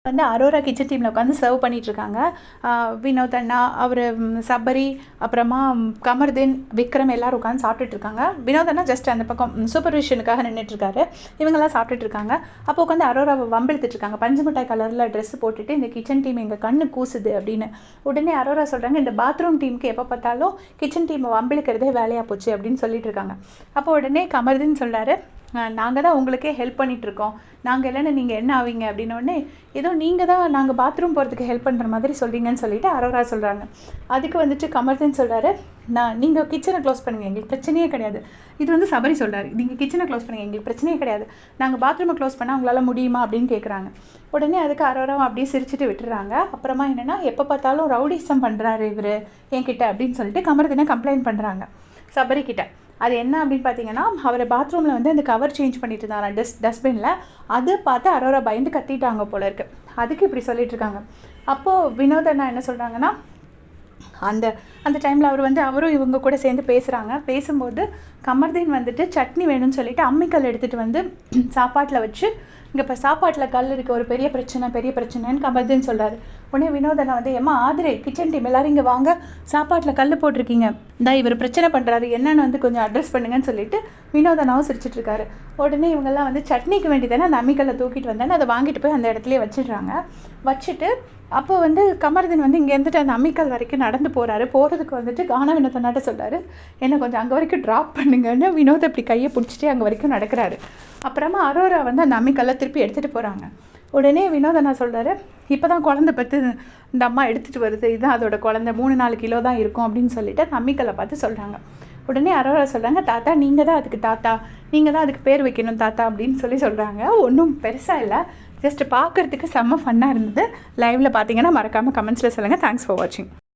வந்து அரோரா கிச்சன் டீமில் உட்காந்து சர்வ் பண்ணிகிட்ருக்காங்க. வினோத் அண்ணா, அவர் சபரி, அப்புறமா கமருதீன், விக்ரம் எல்லோரும் உட்காந்து சாப்பிட்டுட்ருக்காங்க. வினோத் அண்ணா ஜஸ்ட் அந்த பக்கம் சூப்பர்விஷனுக்காக நின்றுட்டுருக்காரு. இவங்கெல்லாம் சாப்பிட்டுட்ருக்காங்க. அப்போ உட்காந்து அரோராவை வம்பிழுத்துட்ருக்காங்க. பஞ்சு மிட்டாய் கலரில் ட்ரெஸ் போட்டுட்டு இந்த கிச்சன் டீம் எங்கள் கண்ணு கூசுது அப்படின்னு. உடனே அரோரா சொல்கிறாங்க, இந்த பாத்ரூம் டீமுக்கு எப்போ பார்த்தாலும் கிச்சன் டீமை வம்பிழுக்கிறதே வேலையாக போச்சு அப்படின்னு சொல்லிட்டு இருக்காங்க. அப்போ உடனே கமருதீன் சொல்கிறாரு, நாங்கள் தான் உங்களுக்கே ஹெல்ப் பண்ணிகிட்ருக்கோம், நாங்கள் இல்லைன்னு நீங்கள் என்ன ஆவீங்க அப்படின்னோடனே, ஏதோ நீங்கள் தான் நாங்கள் பாத்ரூம் போகிறதுக்கு ஹெல்ப் பண்ணுற மாதிரி சொல்கிறீங்கன்னு சொல்லிட்டு அரோரா சொல்கிறாங்க. அதுக்கு வந்துட்டு கமருதீன் சொல்கிறாரு, நீங்கள் கிச்சனை க்ளோஸ் பண்ணுங்கள், எங்களுக்கு பிரச்சனையே கிடையாது. இது வந்து சபரி சொல்கிறாரு, நீங்கள் கிச்சனை க்ளோஸ் பண்ணுங்கள், எங்களுக்கு பிரச்சனையே கிடையாது, நாங்கள் பாத்ரூமை க்ளோஸ் பண்ணால் உங்களால் முடியுமா அப்படின்னு கேட்குறாங்க. உடனே அதுக்கு அரோராவும் அப்படியே சிரிச்சுட்டு விட்டுறாங்க. அப்புறமா என்னென்னா, எப்போ பார்த்தாலும் ரவுடிசம் பண்ணுறாரு இவர் என்கிட்ட அப்படின்னு சொல்லிட்டு கமருதீனை கம்ப்ளைண்ட் பண்ணுறாங்க சபரி கிட்ட. அது என்ன அப்படின்னு பார்த்தீங்கன்னா, அவர் பாத்ரூமில் வந்து அந்த கவர் சேஞ்ச் பண்ணிட்டு இருந்தாராம் டஸ்ட்பினில். அதை பார்த்து அரோரா பயந்து கத்திட்டாங்க போல இருக்கு. அதுக்கு இப்படி சொல்லிட்டு இருக்காங்க. அப்போது வினோத் அண்ணா என்ன சொல்கிறாங்கன்னா, அந்த அந்த டைமில் அவர் வந்து அவரும் இவங்க கூட சேர்ந்து பேசுகிறாங்க. பேசும்போது கமருதீன் வந்துட்டு சட்னி வேணும்னு சொல்லிட்டு அம்மிக்கல் எடுத்துகிட்டு வந்து சாப்பாட்டில் வச்சு, இங்கே இப்போ சாப்பாட்டில் கல் இருக்குது, ஒரு பெரிய பிரச்சனைன்னு கமருதீன் சொல்கிறாரு. உடனே வினோதனை வந்து, ஏம்மா ஆதிரை, கிச்சன் டீம் எல்லோரும் இங்கே வாங்க, சாப்பாட்டில் கல் போட்டிருக்கீங்க, இவர் பிரச்சனை பண்ணுறாரு, என்னென்னு வந்து கொஞ்சம் அட்ரஸ் பண்ணுங்கன்னு சொல்லிட்டு வினோதனாவும் சிரிச்சிட்ருக்காரு. உடனே இவங்கெல்லாம் வந்து சட்னிக்கு வேண்டி தானே அந்த அம்மிக்கல்லை தூக்கிட்டு வந்தேன்னு அதை வாங்கிட்டு போய் அந்த இடத்துலையே வச்சிடுறாங்க. வச்சுட்டு அப்போ வந்து கமருதீன் வந்து இங்கே இருந்துட்டு அந்த அம்மிக்கல் வரைக்கும் நடந்து போகிறாரு. போகிறதுக்கு வந்துட்டு கானா வினோதனாட்ட சொல்கிறாரு, என்னை கொஞ்சம் அங்கே வரைக்கும் ட்ராப் பண்ணுங்கன்னு. வினோத் அப்படி கையை பிடிச்சிட்டு அங்கே வரைக்கும் நடக்கிறாரு. அப்புறமா அரோரா வந்து அந்த அம்மிக்கல்லை திருப்பி எடுத்துகிட்டு போகிறாங்க. உடனே வினோதனா சொல்கிறாரு, இப்போ தான் குழந்தை பற்றி இந்த அம்மா எடுத்துகிட்டு வருது, இதுதான் அதோட குழந்தை, 3-4 கிலோ தான் இருக்கும் அப்படின்னு சொல்லிட்டு அந்த அம்மிக்கல்லை பார்த்து சொல்கிறாங்க. உடனே அரோரா சொல்கிறாங்க, தாத்தா நீங்கள் தான் அதுக்கு தாத்தா, நீங்கள் தான் அதுக்கு பேர் வைக்கணும் தாத்தா அப்படின்னு சொல்கிறாங்க. ஒன்றும் பெருசாக இல்லை, ஜஸ்ட் பார்க்குறதுக்கு செம்ம ஃபன்னாக இருந்தது. லைவில் பார்த்தீங்கன்னா மறக்காமல் கமெண்ட்ஸில் சொல்லுங்கள். தேங்க்ஸ் ஃபார் வாட்சிங்.